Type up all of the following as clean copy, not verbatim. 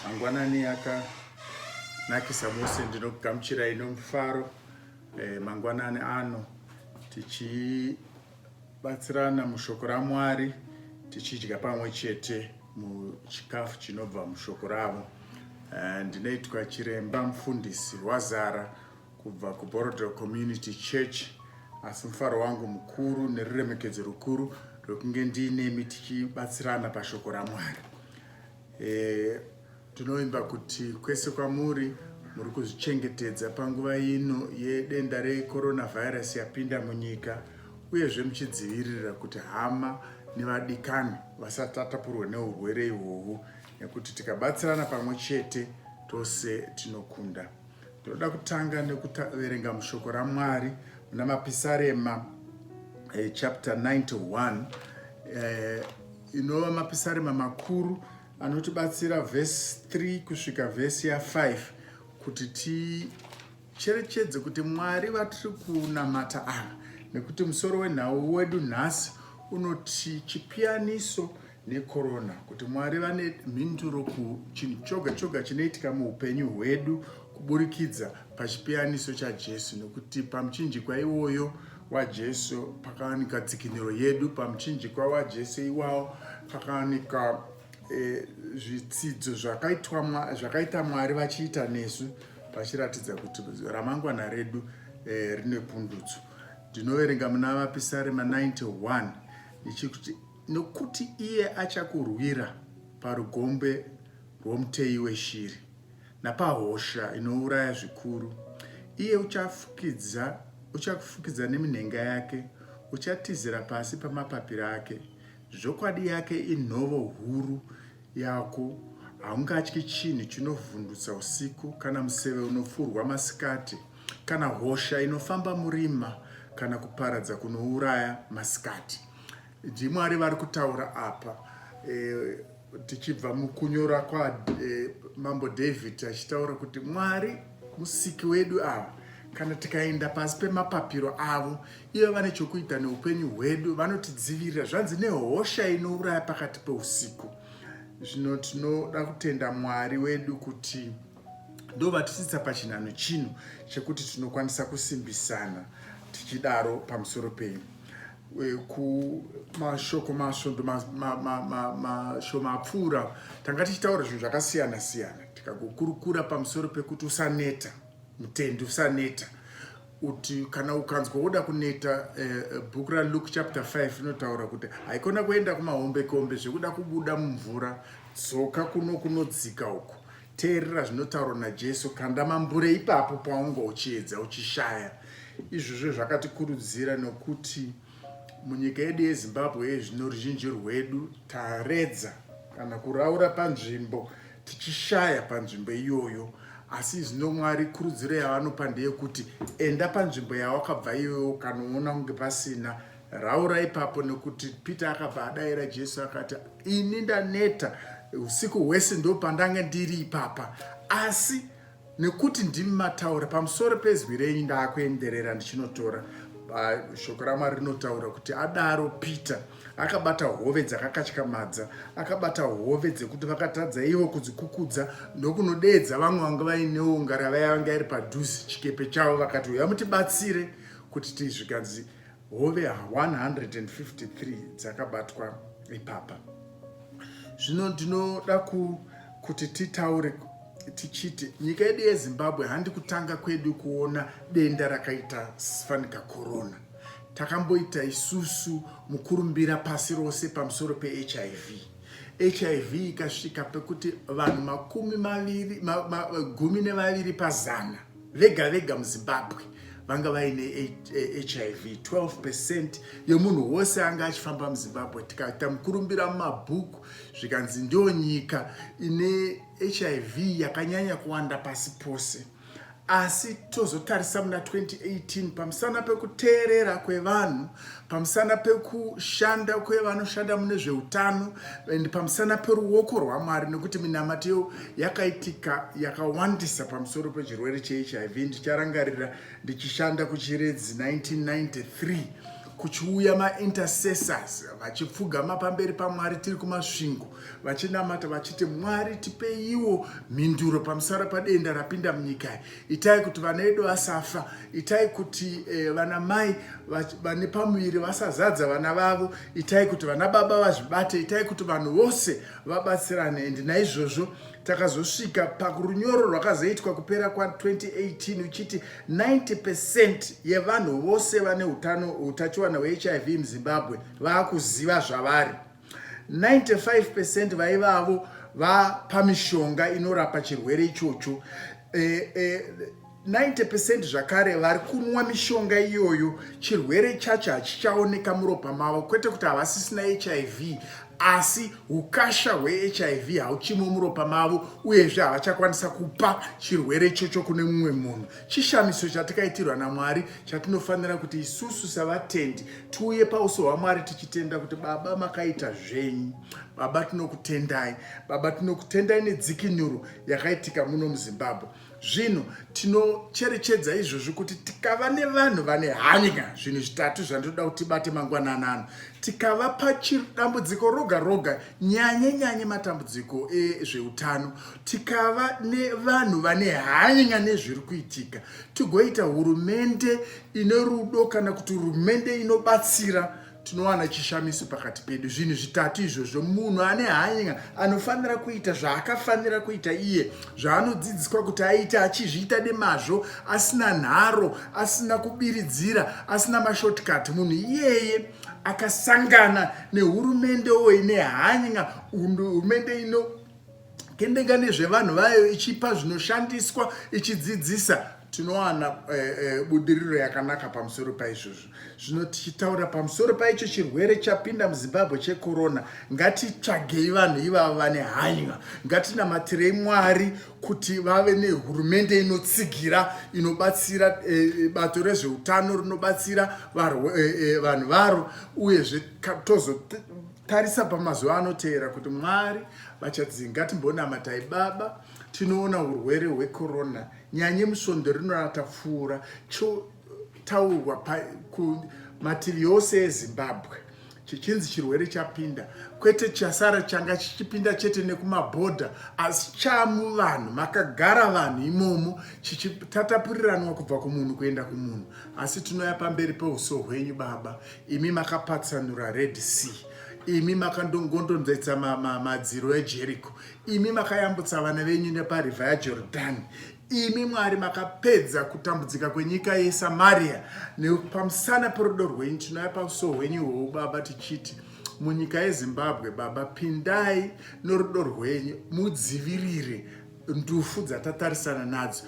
Mangwanani yakanakisa mose ndinokugamuchirai nomufaro mangwanani ano tichibatsirana mushoko raMwari, tichidya pamwe chete muchikafu chinobva mushoko ravo. Ndinoitwa Chiremba, mufundisi wazara kubva kuBorodero Community Church, asi mufaro wangu mukuru neruremekedzo rukuru rwokunge ndiinemi tichibatsirana pashoko raMwari. Tinoimba kuti kwese kwamuri muri kuzvichengetedza panguva ino yedenda recoronavirus yapinda munyika, uyezve muchidzivirira kuti hama nevadikani vasatapurwa neurwere ihwohwu, nekuti tikabatsirana pamwe chete tose tinokunda. Tinoda kutanga nekuverenga mushoko raMwari muna Mapisarema chapter 91 inova mapisarema makuru anotibatsira verse 3 kusvika verse ya 5 kuti ticherechedze kuti Mwari vatiri kunamata ava, nekuti musoro wenhau wedu nhasi unoti chipiyaniso nekorona, kuti Mwari vane mhinduro kuchinhu choga choga chinoitika muupenyu hwedu kuburikidza pachipiyaniso chaJesu, nekuti pamuchinjikwa iwoyo waJesu pakawanika dzikinuro yedu, pamuchinjikwa waJesu iwawo pakawanika zvitsidzo zvakaita Mwari vachiita nesu, pachiratidza kuti ramangwana redu rine pundutso. Ndinoverenga muna Mapisarema 91 ndichikuti, nokuti iye achakurwira parugombe rwomuteyi weshiri napahosha inouraya zvikuru. Iye uchakufukidza neminhenga yake, uchatizira pasi pamapapiro ake. Zvokwadi yake inhovo huru yako, haungatyi chinhu chinovhundutsa usiku, kana museve unofurwa masikati, kana hosha inofamba murima, kana kuparadza kunouraya masikati. NdiMwari vari kutaura apa, tichibva mukunyora kwaMambo David achitaura kuti Mwari musiki wedu ava, kana tikaenda pasi pemapapiro avo, ivo vane chokuita neupenyu hwedu, vanotidzivirira zvanzi nehosha inouraya pakati peusiku. Zvino tinoda kutenda Mwari wedu kuti ndovatitsitsa pachinhano chino chekuti tinokwanisa kusimbisana tichidaro pamusoro penyu. Kumashoko masvondo mashoma apfuura tanga tichitaura zvinhu zvakasiyana siyana, tikagokurukura pamusoro pekuti usaneta, mutendi usaneta. Uti kana ukanzwa woda kuneta, bhuku raLuke chapter 5 inotaura kuti haikona kuenda kumahombekombe zvekuda kubuda mumvura, dzoka kunodzika uku, teerera zvinotaurwa naJesu, kanda mambure ipapo paunga uchiedza uchishaya. Izvozvo zvakatikurudzira nokuti munyika yedu yeZimbabwe zvino ruzhinji rwedu taredza kana kuraura panzvimbo tichishaya panzvimbo iyoyo, asi zvino Mwari kurudziro yavanopa ndeyekuti enda panzvimbo yawakabva iyoyo, kana unoona kunge pasina, raura ipapo, nekuti Peter akabva adayira Jesu akati, ini ndaneta usiku hwese ndo pandange ndiri ipapa, asi nekuti ndimi mataura pamusoro pezwi renyu ndaakuenderera ndichinotora. Shoko raMwari rinotaura kuti adaro Peter akabata hove dzakakatyamadza, akabata hove dzekuti vakatadza ivo kudzikukudza ndokunodedza vamwe vanga vainewo ngarava vanga iri padhuze chikepe chavo, vakati uya mutibatsire kuti tizvikanzi hove 153 dzakabatwa ipapa. Zvino ndinoda kuti titaure tichiti nyika yedu yeZimbabwe handi kutanga kwedu kuona denda rakaita fanika corona. Takamboita isusu mukurumbira pasi rose pamusoro peHIV. HIV ikasvika pekuti vanhu 12 vega vega muZimbabwe vanga vaine HIV. 12% yemunhu wose anga achifamba muZimbabwe. Tikaita mukurumbira mumabhuku zvikanzi ndio nyika ine HIV yakanyanya kuwanda pasi pose. Asi tozotarisa muna 2018 pamusana pekuteerera kwevanhu, pamusana pekushanda kwevanoshanda mune zveutano, pamusana peruoko rwaMwari, nekuti minamato yakaitika yakawandisa pamusoro pechirwere cheHIV. Ndicharangarira ndichishanda kuChiredzi 1993 kuchiuya ma-intercessors vachipfugama pamberi paMwari tiri kumasvingo vachinamata vachiti Mwari tipeiwo mhinduro pamusoro padenda rapinda munyika. Itai kuti vana vedu vasafa, itai kuti vana mai vane pamuviri vasazadza vana vavo, itai kuti vana baba vazvibate, itai kuti vanhu vose vabatsirane. Endi naizvozvo takazosvika parunyoro rwakazoitwa kupera kwa2018 uchiti 90% yevanhu vose vane utachiwana hweHIV muZimbabwe vakuziva zvavari. 95% vaivavo vapamishonga inorapa chirwere ichocho. 90% zvakare vari kunwa mishonga iyoyo, chirwere chacho hachichaoneka muropa mavo, kwete kuti havasisina HIV, asi ukasha hweHIV hauchimo muropa mavo, uyezve havachakwanisa kupa chirwere ichocho kune mumwe munhu. Chishamiso chatakaitirwa naMwari chatinofanira kuti isusu savatendi tiuye pauso hwaMwari tichitenda kuti Baba makaita zvenyu. Baba tinokutendai, Baba tinokutendai nedzikinuro yakaitika muno muZimbabwe. Zvino tinocherechedza izvozvo kuti tikava nevanhu vane hanya zvinhu zvitatu zvandoda kuti tibate mangwananano. Tikava pachidambudziko roga roga, nyanye matambudziko ezveutano, tikava nevanhu vane hanya nezviri kuitika, tigoita hurumende ine rudo kana kuti hurumende inobatsira, tinowana chishamiso pakati pedu. Zvinhu zvitatu izvozvo, munhu ane hanya anofanira kuita zvaakafanira kuita iye, zvaanodzidziswa kuti aite achizviita nemazvo, asina nharo, asina kubiridzira, asina mashortcut. Munhu iyeye akasangana nehurumendewo ine hanya, hurumende inokendenga nezvevanhu vayo, ichipa zvinoshandiswa, ichidzidzisa, tinowana budiriro yakanaka pamusoro paizvozvo. Zvino tichitaura pamusoro paicho chirwere chapinda muZimbabwe checorona, ngatitsvagei vanhu ivava vane hanya, ngatinamatirei Mwari kuti vave nehurumende inotsigira, inobatsira bato rezveutano rinobatsira vanhu varo, uyezve tozotarisa pamazuva anoteera kuti Mwari vachadzinga. Ngatimbonamatai Baba, tinoona urwere hwecorona nyanye musvondo rinoratapfuura chotaurwa kumativi yose eZimbabwe chichinzi chirwere chapinda, kwete chasara changa chichipinda chete nekumabhodha, asi chamu vanhu, makagara vanhu imomo, chichitatapuriranwa kubva kumunhu kuenda kumunhu. Asi tinoya pamberi peuso hwenyu Baba, imi makapatsanura Red Sea, imi makandongondonzetsa madziro eJericho, imi makayambutsa vana venyu nepariva yaJorodhani, imi Mwari makapedza kutambudzika kwenyika yeSamaria nepamusana perudo rwenyu. Tinoya pauso hwenyu hwo Baba tichiti munyika yeZimbabwe Baba, pindai norudo rwenyu, mudzivirire ndufu dzatatarisana nadzo,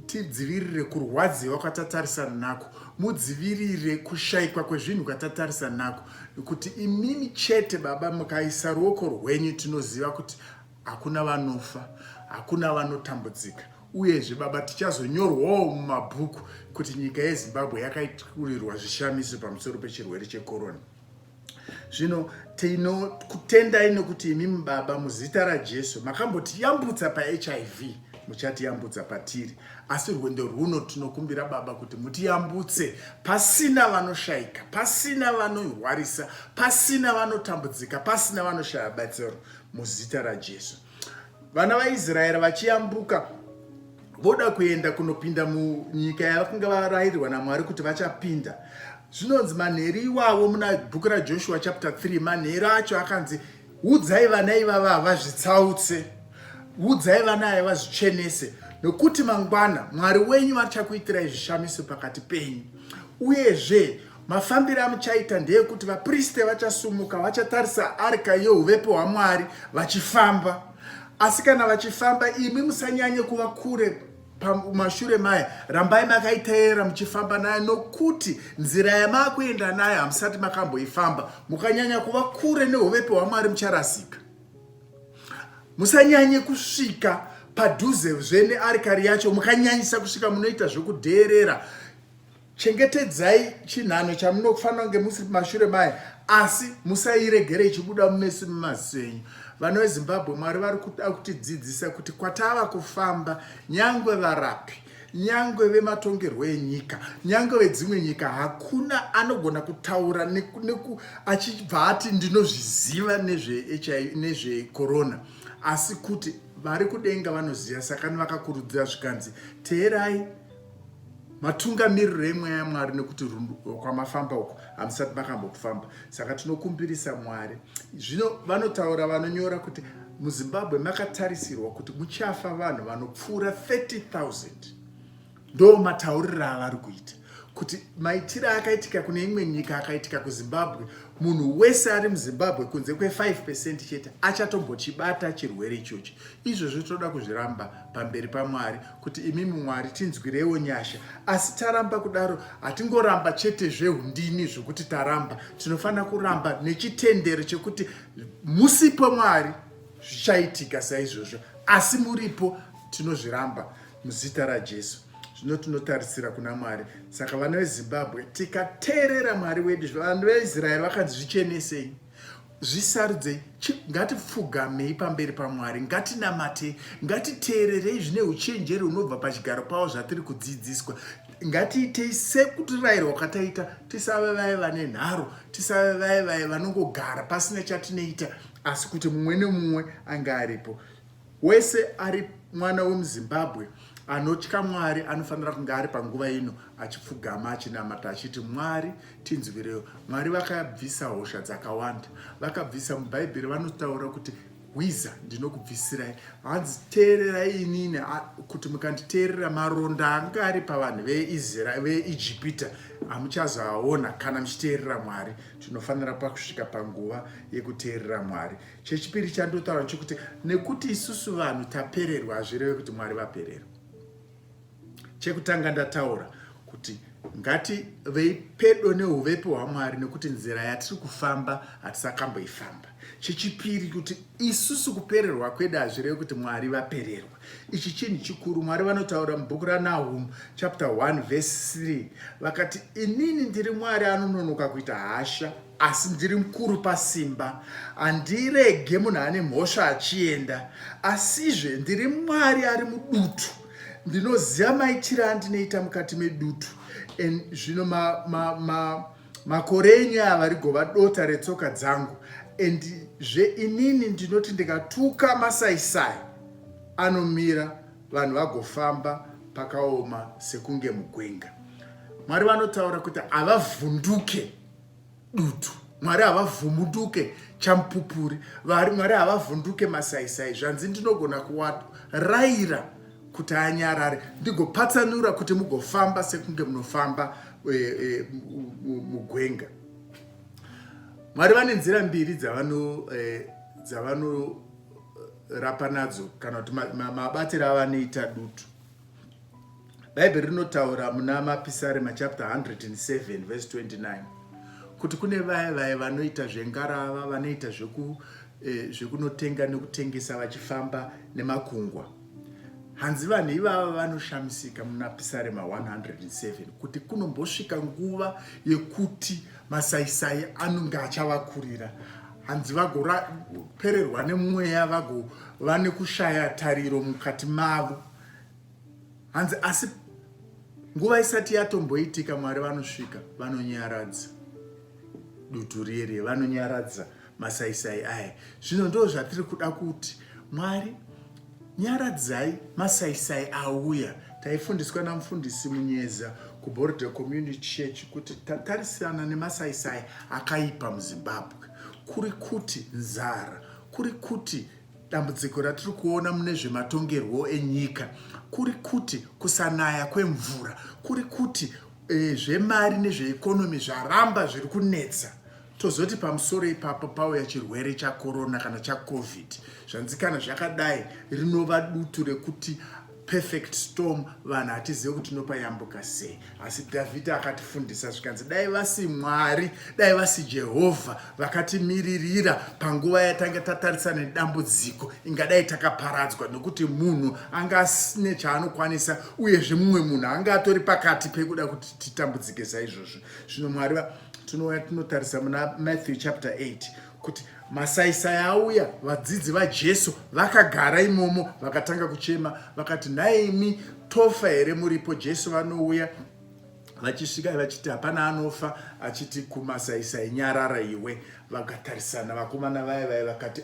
tidzivirire kurwadziwa kwatatarisana nako, mudzivirire kushayikwa kwezvinhu kwatatarisana nako, kuti imimi chete Baba mukaisa ruoko rwenyu tinoziva kuti hakuna vanofa, hakuna vanotambudzika. Uyezve Baba, tichazonyorwawo mumabhuku kuti nyika yeZimbabwe yakaiturirwa zvishamiso pamusoro pechirwere checorona. Zvino tinokutendai nokuti imi Baba muzita raJesu makambotiyambutsa paHIV, muchatiyambutsa patiri. Asi rwendo rwuno tinokumbira Baba kuti mutiyambutse pasina vanoshayika, pasina vanorwarisa, pasina vanotambudzika, pasina vanoshaya batsiro, muzita raJesu. Vana vaIsraeri vachiyambuka voda kuenda kunopinda munyika yavakanga varayirwa naMwari kuti vachapinda. Zvinonzi manheru iwavo muna bhuku raJoshua chapter 3, manheru acho akanzi udzai vana ivava vazvitsautse, udzai vana ava vazvichenese, nokuti mangwana Mwari wenyu vachakuitirai zvishamiso pakati penyu. Uyezve mafambiro amuchaita ndeyekuti vapriste vachasumuka, vachatarisa arka yeuvepo hwaMwari vachifamba. Asi kana vachifamba, imi musanyanye kuva kure pamashure maya, rambai makaiteera muchifamba nayo, nokuti nzira yamakuenda nayo hamusati makamboifamba. Mukanyanya kuva kure neuvepo hwaMwari mucharasika. Musanyanye kusvika padhuze zvene arikari yacho, mukanyanyisa kusvika munoita zvokudheerera. Chengetedzai chinhano chamunofanira kunge musi mashure maya, asi musairegere ichibuda mumeso mumaziso enyu. Vana veZimbabwe Mwari vari kuda kutidzidzisa kuti kwatava kufamba, nyangwe varapi, nyangwe vematongerwo enyika, nyangwe vedzimwe nyika, hakuna anogona kutaura achibva ati ndinozviziva nezvekorona, asi kuti vari kudenga vanoziva. Saka vakakurudzira zvikanzi teerai matungamiriro emweya yaMwari, nekuti kwamafamba uko hamusati makambofamba. Saka tinokumbirisa Mwari. Zvino vanotaura, vanonyora kuti muZimbabwe makatarisirwa kuti muchafa vanhu vanopfuura 30,000. Ndo matauriro avari kuita, kuti maitiro akaitika kune imwe nyika akaitika kuZimbabwe. Munhu wese ari muZimbabwe kunze kwe5% chete achatombochibata chirwere ichochi. Izvozvo toda kuzviramba pamberi paMwari, kuti imimi Mwari tinzwirewo nyasha. Asi taramba kudaro, hatingoramba chete zvehundini zvokuti taramba. Tinofanira kuramba nechitendero chekuti musipo Mwari zvichaitika saizvozvo, asi muripo tinozviramba muzita raJesu. Zvino tinotarisira kuna Mwari. Saka vana veZimbabwe tikateerera Mwari wedu, vanhu veIsraeri vakanzi zvichenesei, zvisarudzei, ngatipfugamei pamberi paMwari, ngatinamate, ngatiteererei zvine uchenjeri hunobva pachigaro pavo zvatiri kudzidziswa. Ngatiitei sekutirayirwa kwataita, tisave vaye vane nharo, tisave vaye vanongogara pasina chatinoita, asi kuti mumwe nemumwe anga aripo. Wese ari mwana wemuZimbabwe anotya Mwari anofanira kunge ari panguva ino achipfugama achinamata achiti Mwari tinzwirewo. Mwari vakabvisa hosha dzakawanda, vakabvisa. MuBhaibheri vanotaura kuti hwiza ndinokubvisirai, hanzi teererai inini, kuti mukanditeerera maronda anga ari pavanhu veIjipita hamuchazoaona kana muchiteerera Mwari. Tinofanira pakusvika panguva yekuteerera Mwari. Chechipiri chandotaura chokuti nekuti isusu vanhu tapererwa, hazvireve kuti Mwari vapererwa. Chekutanga ndataura kuti ngativei pedo neuvepo hwaMwari, nekuti nzira yatiri kufamba hatisakamboifamba. Chechipiri kuti isusu kupererwa kwedu hazvireve kuti Mwari vapererwa. Ichi chinhu chikuru. Mwari vanotaura mubhuku raNahum chapter 1 verse 3 vakati inini ndiri Mwari anononoka kuita hasha, asi ndiri mukuru pasimba, handirege munhu ane mhosva achienda, asizve ndiri Mwari ari mudutu, ndinoziva maitiro andinoita mukati medutu. Zvino makore enyu ava rigova dota retsoka dzangu. Zve inini ndinoti ndikatuka masaisai anomira, vanhu vagofamba pakaoma sekunge mugwenga. Mwari vanotaura kuti havavhunduke dutu, Mwari havavhumuduke chamupupuri, Mwari havavhunduke masaisai. Zvanzi ndinogona kuvarayira kuti anyarare, ndigopatsanura kuti mugofamba sekunge munofamba mugwenga. Mwari vane nzira mbiri dzavanorapa nadzo kana kuti mabatiro avanoita dutu. Bhaibheri rinotaura muna Mapisarema chapter 107 verse 29 kuti kune vaye vanoita zvengarava, vanoita zvekunotenga nekutengesa vachifamba nemakungwa. Hanzi vanhu ivava vanoshamisika muna Pisarema 107 kuti kunombosvika nguva yekuti masaisai anonge achavakurira. Hanzi vagopererwa nemweya, vagova nekushaya tariro mukati mavo. Hanzi asi nguva isati yatomboitika, Mwari vanosvika vanonyaradza dutu riri, vanonyaradza masaisai aya. Zvino ndo zvatiri kuda kuti Mwari nyaradzai masaisai auya. Taifundiswa namufundisi Munyeza kuBorodhe Community Church kuti tatarisana nemasaisai akaipa muZimbabwe. Kuri kuti nzara, kuri kuti dambudziko ratiri kuona mune zvematongerwo enyika, kuri kuti kusanaya kwemvura, kuri kuti zvemari nezveekonomi zvaramba zviri kunetsa. Tozoti pamusoro ipapo pauya chirwere chakorona kana chaCovid, zvanzi kana zvakadai rinova dutu rekuti perfect storm, vanhu hatizive kuti tinopayambuka sei. Asi Dhavhidhi akatifundisa zvikanzi dai vasi Mwari, dai vasi Jehovha vakatimiririra panguva yatanga tatarisana nedambudziko, ingadai takaparadzwa, nokuti munhu anga asine chaanokwanisa, uyezve mumwe munhu anga atori pakati pekuda kuti titambudzike saizvozvo. Zvino Mwari tinotarisa muna Matthew chapter 8 kuti masaisai auya, vadzidzi vaJesu vakagara imomo vakatanga kuchema vakati naimi tofa here muripo? Jesu vanouya vachisvika vachiti hapana anofa, achiti kumasaisai nyarara iwe. Vakatarisana vakomana vaya vakati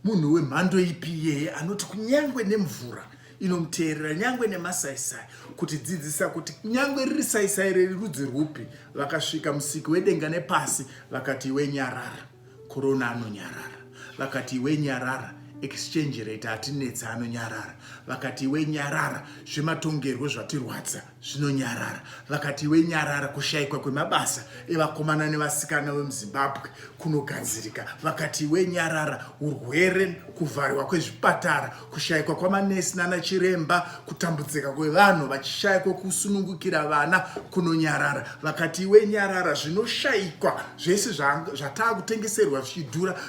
munhu wemhando ipi yeye anoti kunyangwe nemvura inomuteerera, nyangwe nemasaisai, kuti dzidzisa kuti nyangwe riri saisai rerudzi rwupi. Vakasvika musiki wedenga nepasi vakati iwe nyarara, korona anonyarara. Vakati iwe nyarara, exchange rate hatinetsa anonyarara. Vakati iwe nyarara, zvematongerwo zvatirwadza zvinonyarara. Vakati iwe nyarara, kushayikwa kwemabasa evakomana nevasikana vemuZimbabwe kunogadzirika. Vakati iwe nyarara, urwere, kuvhariwa kwezvipatara, kushayikwa kwamanesi nanachiremba, kutambudzika kwevanhu vachishaya kwekusunungukira vana kunonyarara. Vakati iwe nyarara, zvinoshayikwa zvese zvatakutengeserwa zvichidhura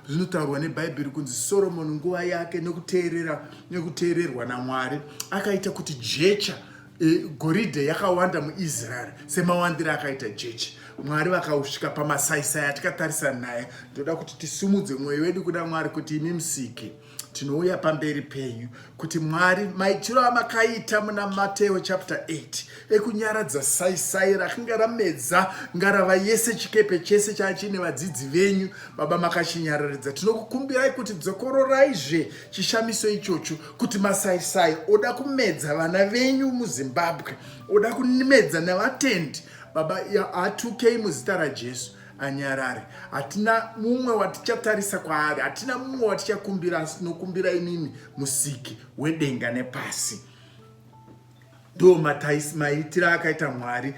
zvinotaurwa nebhaibheri kunzi Soromoni nguva yake nekuteererwa naMwari akaita kuti jecha goridhe yakawanda muIsraeri semawandiro akaita jecha. Mwari vakausvika pamasaisai atikatarisana naye. Ndoda kuti tisumudze mwoyo wedu kuna Mwari kuti imi musiki tinouya pamberi penyu kuti Mwari maitiro amakaita muna Mateo chapter 8 ekunyaradza saisai rakanga ramedza ngarava yese chikepe chese chachine vadzidzi venyu, Baba makachinyaradza. Tinokukumbirai kuti dzokororaizve chishamiso ichocho, kuti masaisai oda kumedza vana venyu muZimbabwe, oda kumedza navatendi Baba atukei muzita raJesu anyarare. Hatina mumwe watichatarisa kwaari, hatina mumwe watichakumbira, sinokumbira imimi musiki wedenga nepasi. Ndo maitiro akaita Mwari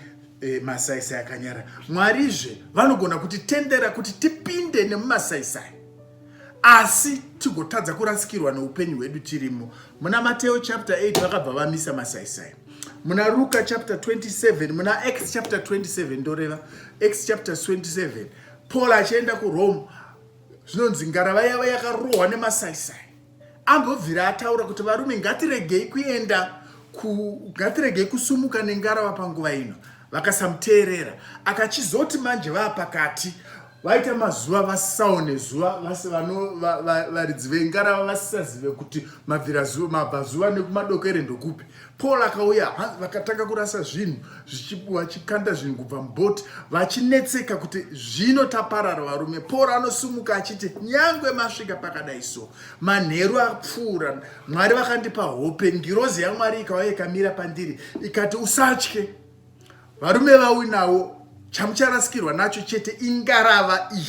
masaisai akanyarara. Mwarizve vanogona kutitendera kuti tipinde nemumasaisai, asi tigotadza kurasikirwa neupenyu hwedu tirimo. Muna Mateo chapter 8 vakabva vamisa masaisai. Muna Luka chapter 27, muna Acts chapter 27 ndoreva Acts chapter 27, Paul achienda kuRome, zvinonzi ngarava yavo yakarohwa nemasaisai. Ambobvira ataura kuti varume ngatiregei kusumuka nengarava panguva ino. Vakasamuteerera. Akachizoti manje vaapakati vaita mazuva vasaone zuva, varidzi vengarava vasisazive kuti mabvazuva nekumadokere ndokupi. Paul akauya, vakatanga kurasa zvinhu vachikanda zvinhu kubva mubhoti, vachinetseka kuti zvino taparara varume. Paul anosumuka achiti nyangwe masvika pakadai so, manheru apfuura, Mwari vakandipa hope. Ngirozi yaMwari ikauya ikamira pandiri ikati usatye, varume vauinawo chamucharasikirwa nacho chete ingarava iyi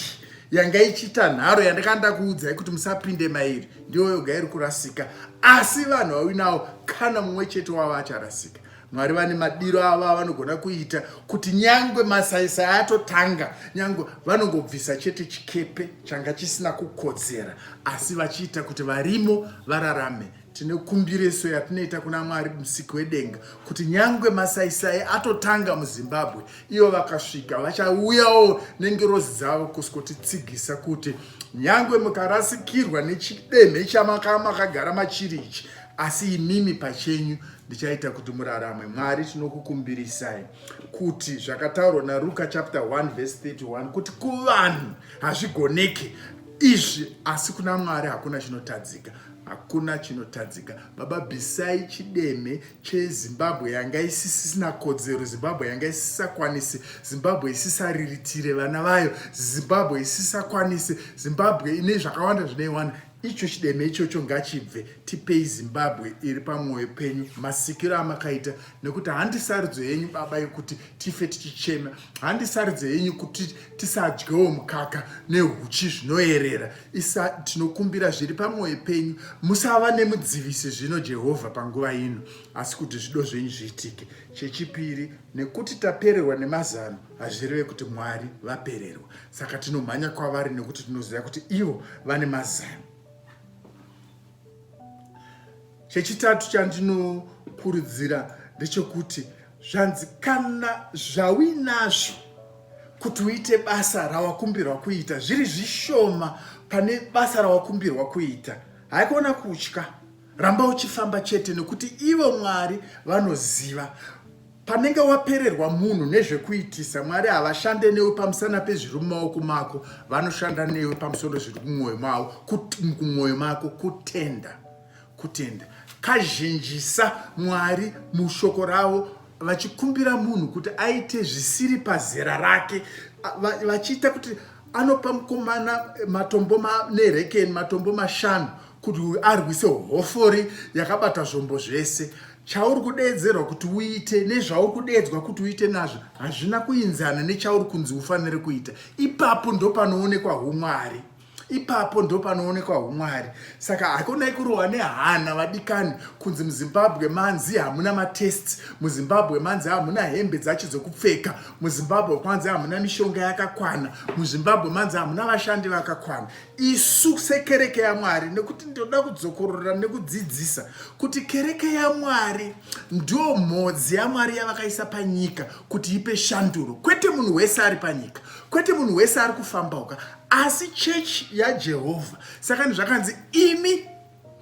yanga ichita nharo yandakanda kuudzai kuti musapinde mairi, ndiyo yoga iri kurasika. Asi vanhu vauinawo kana mumwe chete wavo acharasika. Mwari vane madiro ava vanogona kuita kuti nyangwe masaisai atotanga, nyangwe vanongobvisa chete chikepe changa chisina kukodzera, asi vachiita kuti varimo vararame. Tine kumbireso yatinoita kuna Mwari musiki wedenga kuti nyangwe masaisai atotanga muZimbabwe, ivo vakasvika vachauyawo nengirozi dzavo kusvikotitsigisa kuti nyangwe mukarasikirwa nechidemhe chamakagara machiri ichi, asi imimi pachenyu ndichaita kuti murarame. Mwari tinokukumbirisai kuti zvakataurwa naRuka chapter 1 verse 31 kuti kuvanhu hazvigoneke izvi, asi kuna Mwari hakuna chinotadzika. Hakuna chinotadzika. Baba, bvisai chidemhe cheZimbabwe yanga isisina kodzero, Zimbabwe yanga isisakwanisi, Zimbabwe isisariritire vana vayo, Zimbabwe isisakwanisi, Zimbabwe ine zvakawanda zvineiwana. Icho chidemhe ichocho ngachibve. Tipei Zimbabwe iri pamwoyo penyu, masikiro amakaita, nekuti handisaridzo yenyu Baba yokuti tife tichichema, handisaridzo yenyu kuti tisadyewo mukaka nehuchi zvinoerera. Tinokumbira zviri pamwoyo penyu, musava nemudzivisi zvino Jehovha panguva ino, asi kuti zvido zvenyu zviitike. Chechipiri, nekuti tapererwa nemazano, hazvireve kuti Mwari vapererwa. Saka tinomhanya kwavari nekuti tinoziva kuti ivo vane mazano. Chechitatu chandinokurudzira ndechekuti zvanzi kana zvawinazvo kuti uite basa rawakumbirwa kuita, zviri zvishoma pane basa rawakumbirwa kuita, haikuona kutya, ramba uchifamba chete, nekuti ivo Mwari vanoziva panenge wapererwa munhu nezvekuitisa, Mwari havashande newe pamusana pezviri mumaoko mako, vanoshanda newe pamusoro zviri kumwoyo mako, kutenda. Kazhinjisa Mwari mushoko ravo vachikumbira munhu kuti aite zvisiri pazera rake, vachiita kuti anopa mukomana matombo nerekeni, matombo 5 kuti arwise hofori yakabata zvombo zvese. Chauri kudedzerwa kuti uite nezvauri kudedzwa kuti uite nazvo hazvina kuinzana nechauri kunzi ufanire kuita. Ipapo ndo panoonekwa umwari. Saka hakuna kurohwa nehana vadikani kunzi muZimbabwe manzi hamuna matests, muZimbabwe manzi hamuna hembe dzacho dzokupfeka, muZimbabwe manzi hamuna mishonga yakakwana, muZimbabwe manzi hamuna vashandi vakakwana. Isu sekereke yaMwari, nekuti ndoda kudzokorora nekudzidzisa kuti kereke yaMwari ndio mhodzi yaMwari yavakaisa panyika kuti ipe shanduro, kwete munhu wese ari panyika, kwete munhu wese ari kufambauka, asi chechi yaJehovha. Saka zvakanzi imi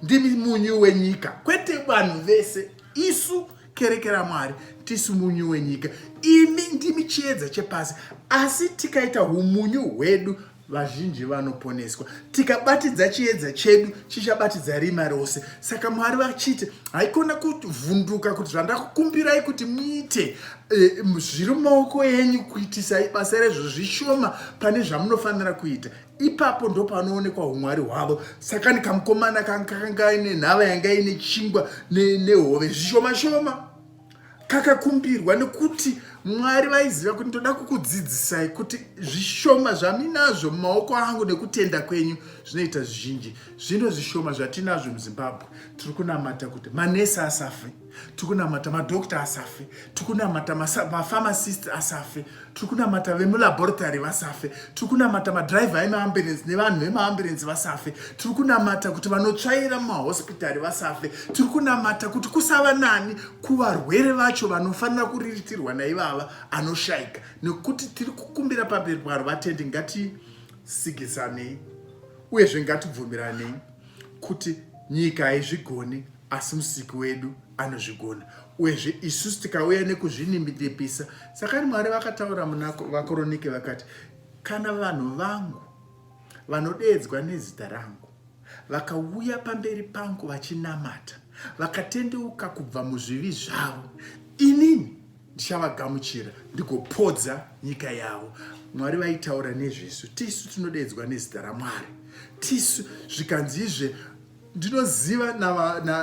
ndimi munyu wenyika, kwete vanhu vese. Isu kereke yaMwari tisu munyu wenyika, imi ndimi chiedza chepasi. Asi tikaita umunyu hwedu vazhinji vanoponeswa, tikabatidza chiedza chedu chichabatidza rima rose. Saka Mwari vachiti haikona kuvhunduka kuti zvandakukumbirai kuti muite zviri mumaoko enyu kuitisa basa rezvo zvishoma pane zvamunofanira kuita. Ipapo ndo panoonekwa umwari hwavo. Saka nikamukomana kanga aine nhava yanga ine chingwa nehove zvishoma kakakumbirwa, nekuti Mwari vaiziva kuti ndoda kukudzidzisai kuti zvishoma zvaminazvo mumaoko angu nekutenda kwenyu zvinoita zvizhinji. Zvino zvishoma zvatinazvo muZimbabwe, tiri kunamata kuti manesi asafe, tiri kunamata madokta asafe, tiri kunamata mafamasists asafe, tiri kunamata vemulaboratory vasafe, tiri kunamata madhiraivha emaamburensi nevanhu vemaamburensi vasafe, tiri kunamata kuti vanotsvaira mumahospitari vasafe, tiri kunamata kuti kusava nani kuvarwere vacho vanofanira kuriritirwa naivava anoshayika. Nekuti tiri kukumbira pamberi paro vatendi, ngatisigisanei uyezve ngatibvumiranei kuti nyika haizvigoni asi musiki wedu anozvigona, uyezve isusu tikauya nekuzvininipisa. Saka Mwari vakataura muna Vakoronike vakati, kana vanhu vangu vanodedzwa nezita rangu vakauya pamberi pangu vachinamata, vakatendeuka kubva muzvivi zvavo, inini ndichavagamuchira ndigopodza nyika yavo. Mwari vaitaura nezvisu. Tisu tinodedzwa nezita raMwari, tisu zvikanzi izve. Ndinoziva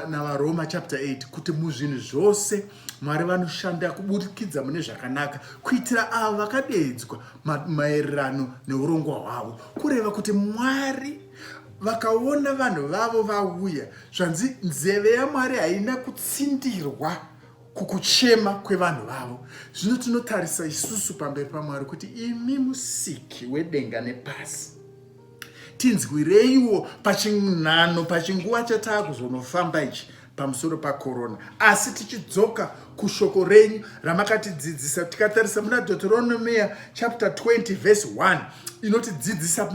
navaroma chapter 8 kuti muzvinhu zvose Mwari vanoshanda kuburikidza mune zvakanaka kuitira avo vakadedzwa maererano neurongwa hwavo. Kureva kuti Mwari vakaona vanhu vavo vauya, zvanzi nzeve yaMwari haina kutsindirwa kukuchema kwevanhu vavo. Zvino tinotarisa isusu pamberi paMwari kuti imi musiki wedenga nepasi, tinzwireiwo pachinhano pachinguva chatakuzonofamba ichi pamusoro pakorona. Asi tichidzoka kushoko renyu ramakatidzidzisa, tikatarisa muna Deuteronomia chapter 20 verse 1 inotidzidzisa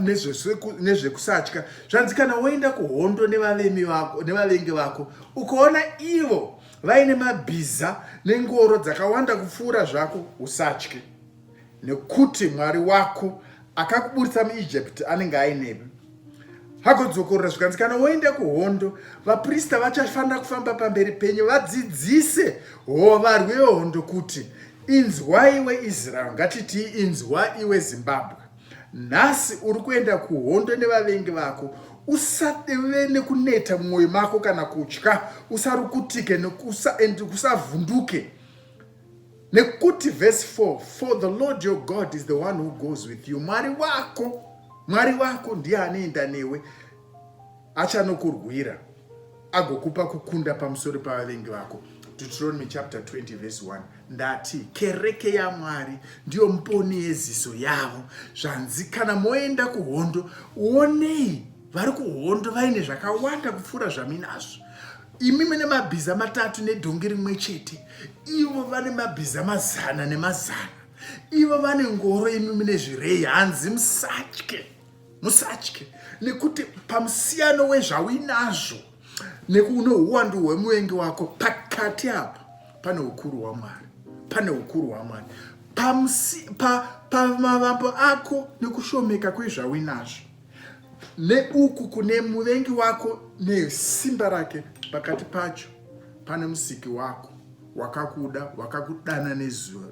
nezvekusatya. Zvanzi kana woenda kuhondo nevavengi vako ukaona ivo vaine mabhiza nengoro dzakawanda kupfuura zvako, usatye, nekuti Mwari wako akakuburitsa muIjipiti anenge ainewe. Hagodzokorera zvikanzi kana woenda kuhondo, vaprista vachafanira kufamba pamberi penyu vadzidzise varwi vehondo kuti, inzwa iwe Israel, ngatiti inzwa iwe Zimbabwe, nhasi uri kuenda kuhondo nevavengi vako. Usave nekuneta mumwoyo mako kana kutya, usarukutike usavhunduke. Nekuti verse 4, for the Lord your God is the one who goes with you. Mwari wako ndiye anoenda newe, achanokurwira agokupa kukunda pamusoro pavavengi vako. Deuteronomy chapter 20 verse 1. Ndati kereke yaMwari ndiyo mboni yeziso yavo. Zvanzi kana moenda kuhondo, uonei vari kuhondo vaine zvakawanda kupfuura zvaminazvo. Imi mune mabhiza 3 nedhongi rimwe chete, ivo vane mabhiza 100. Ivo vane ngoro, imi mune zvirei. Hanzi musatye, nekuti pamusiyano wezvauinazvo nekuno uwandu hwemuvengi wako, pakati apa pane ukuru hwaMwari, pane ukuru hwaMwari. Pamavambo ako nekushomeka kwezvawinazvo, neuku kune muvengi wako nesimba rake, pakati pacho pane musiki wako wakakuda, wakakudana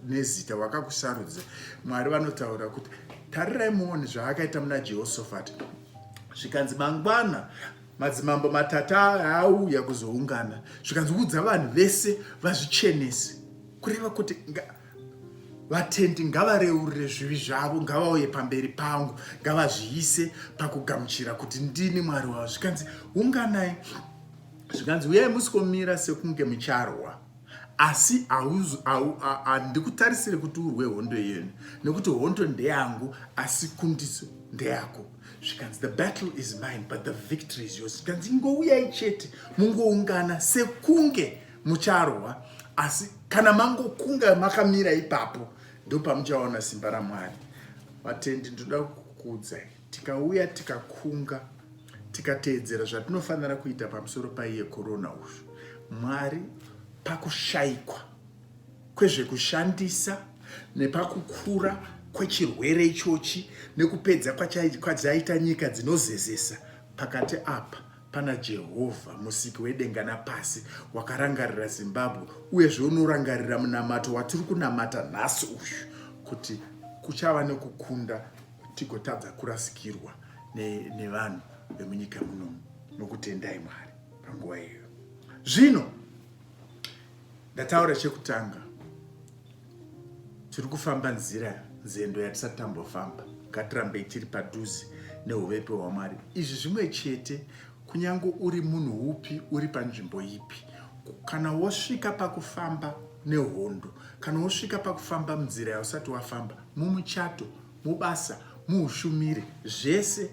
nezita, wakakusarudza. Mwari vanotaura kuti tarirai muone zvaakaita muna Jehoshafati. Zvikanzi mangwana madzimambo matatu auya kuzoungana, zvikanzi udza vanhu vese vazvichenese, kureva kuti vatendi ngavareurire zvivi zvavo, ngavauye pamberi pangu, ngavazviise pakugamuchira kuti ndini Mwari wavo. Zvikanzi unganai, zvikanzi uyai musikomira sekunge mucharwa, asi handikutarisire kuti urwe hondo yenu, nekuti hondo ndeyangu asi kundiso ndeyako. Zvikanzi the battle is mine but the victory is yours. Zvikanzi ingouyai chete mungoungana sekunge mucharwa, asi kana mangokunga makamira ipapo ndopamuchaona simba raMwari. Vatendi, ndoda kukuudzai, tikauya tikakunga, tikateedzera zvatinofanira kuita pamusoro paiye korona uzvu, Mwari pakushayikwa kwezvekushandisa nepakukura kwechirwere ichochi nekupedza kwadzaita nyika dzinozezesa, pakati apa pana Jehovha musiki wedenga napasi wakarangarira Zimbabwe, uyezve unorangarira munamato watiri kunamata nhasi uyu, kuti kuchava nekukunda tigotadza kurasikirwa nevanhu vemunyika munomu. Nokutendai Mwari panguva iyo. Zvino ndataura chekutanga, tiri kufamba nzendo yatisati tambofamba. Ngatirambei tiri padhuze neuvepe hwaMwari. Izvi zvimwe chete, kunyange uri munhu upi, uri panzvimbo ipi, kana wosvika pakufamba nehondo, kana wosvika pakufamba munzira yausati wafamba, mumuchato, mubasa, muushumiri, zvese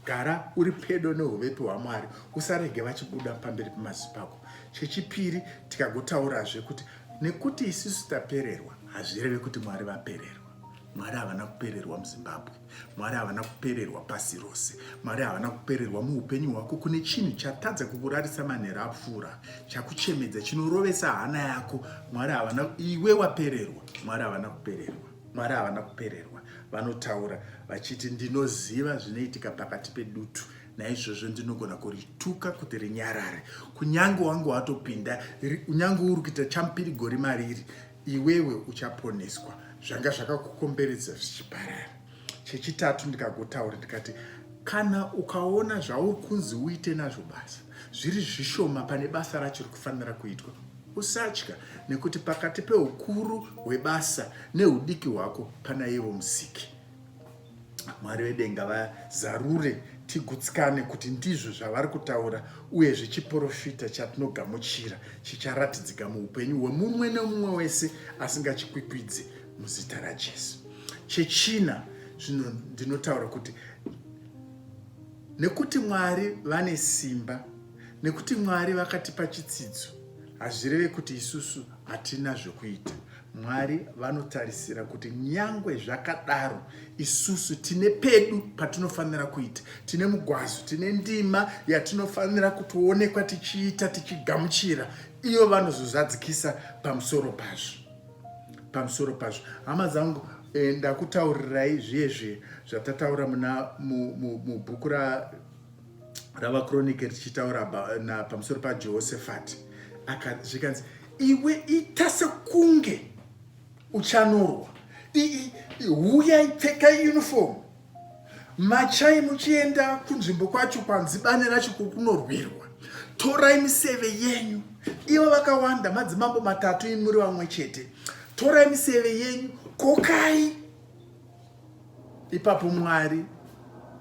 gara uri pedo neuvepe hwaMwari, usarege vachibuda pamberi pemaziso pako. Chechipiri, tikagotaurazve kuti nekuti isusu tapererwa, hazvireve kuti Mwari vapererwa. Mwari havana kupererwa muZimbabwe, Mwari havana kupererwa pasi rose, Mwari havana kupererwa muupenyu hwako. Kune chinhu chatadza kukurarisa manhero apfuura, chakuchemedza, chinorovesa hana yako, Mwari havana. Iwe wapererwa, Mwari havana kupererwa, Mwari havana kupererwa. Vanotaura vachiti ndinoziva zvinoitika pakati pedutu, naizvozvo ndinogona kurituka kuti rinyarare. Kunyange wangu watopinda, kunyange uri kuita champirigori mariri, iwewe uchaponeswa. Zvanga zvakakukomberedza zvichiparara. Chechitatu, ndikagotaura ndikati, kana ukaona zvauri kunzi uite nazvo basa zviri zvishoma pane basa racho rikufanira kuitwa, usatya, nekuti pakati peukuru hwebasa neudiki hwako pana ivo musiki. Mwari wedenga vazarure tigutsikane kuti ndizvo zvavari kutaura, uye zvichiprofita chatinogamuchira chicharatidzika muupenyu hwemumwe nemumwe wese asingachikwikwidzi muzita raJesu. Chechina, zvino ndinotaura kuti nekuti Mwari vane simba, nekuti Mwari vakatipa chitsidzo, hazvireve kuti isusu hatina zvokuita. Mwari vanotarisira kuti nyangwe zvakadaro isusu tine pedu patinofanira kuita, tine mugwazo, tine ndima yatinofanira kutoonekwa tichiita, tichigamuchira. Iyo vanozozadzikisa pamusoro pazvo. Hama dzangu, ndakutaurirai zviyezve zvatataura mubhuku ravaKronike richitaura pamusoro paJehoshafati. Zvikanzi, iwe ita sekunge uchanorwa, uyai pfekai uniform, machai muchienda kunzvimbo kwacho kwanzibane racho kunorwirwa, torai miseve yenyu. Ivo vakawanda, madzimambo matatu, imi muri vamwe chete. Torai miseve yenyu, kokai. Ipapo Mwari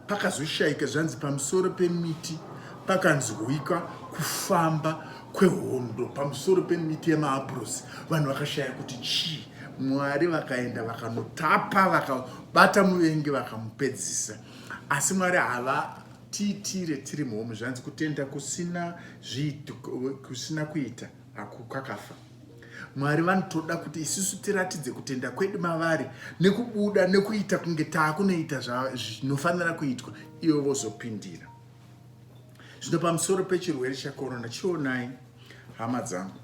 pakazoshayika zvanzi pamusoro pemiti, pakanzwika kufamba kwehondo pamusoro pemiti yemaabhurosi. Vanhu vakashaya kuti chii. Mwari vakaenda vakanotapa, vakabata muvengi, vakamupedzisa. Asi Mwari havatiitire tiri muhomu. Zvanzi kutenda kusina kuita kwakafa. Mwari vanotoda kuti isusu tiratidze kutenda kwedu mavari, nekubuda nekuita kunge taakunoita zvinofanira kuitwa, ivo vozopindira. Zvino pamusoro pechirwere chakorona, chionai hama dzangu,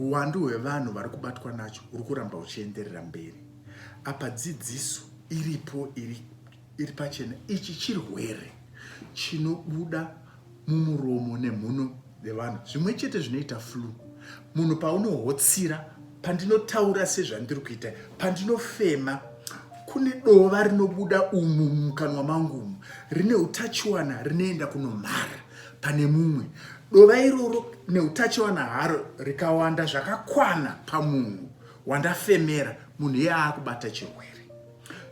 uwandu hwevanhu vari kubatwa nacho uri kuramba uchienderera mberi. Apa dzidziso iripo iri pachena. Ichi chirwere chinobuda mumuromo nemhuno dzevanhu. Zvimwe chete zvinoita flu. Munhu paunohotsira, pandinotaura sezvandiri kuita, pandinofema, kune dova rinobuda umu mukanwa mangu umu. Rine utachiwana rinoenda kunomhara pane mumwe. Dova iroro neutachiwana haro rikawanda zvakakwana pamunhu wandafemera, munhu iye akubata chirwere.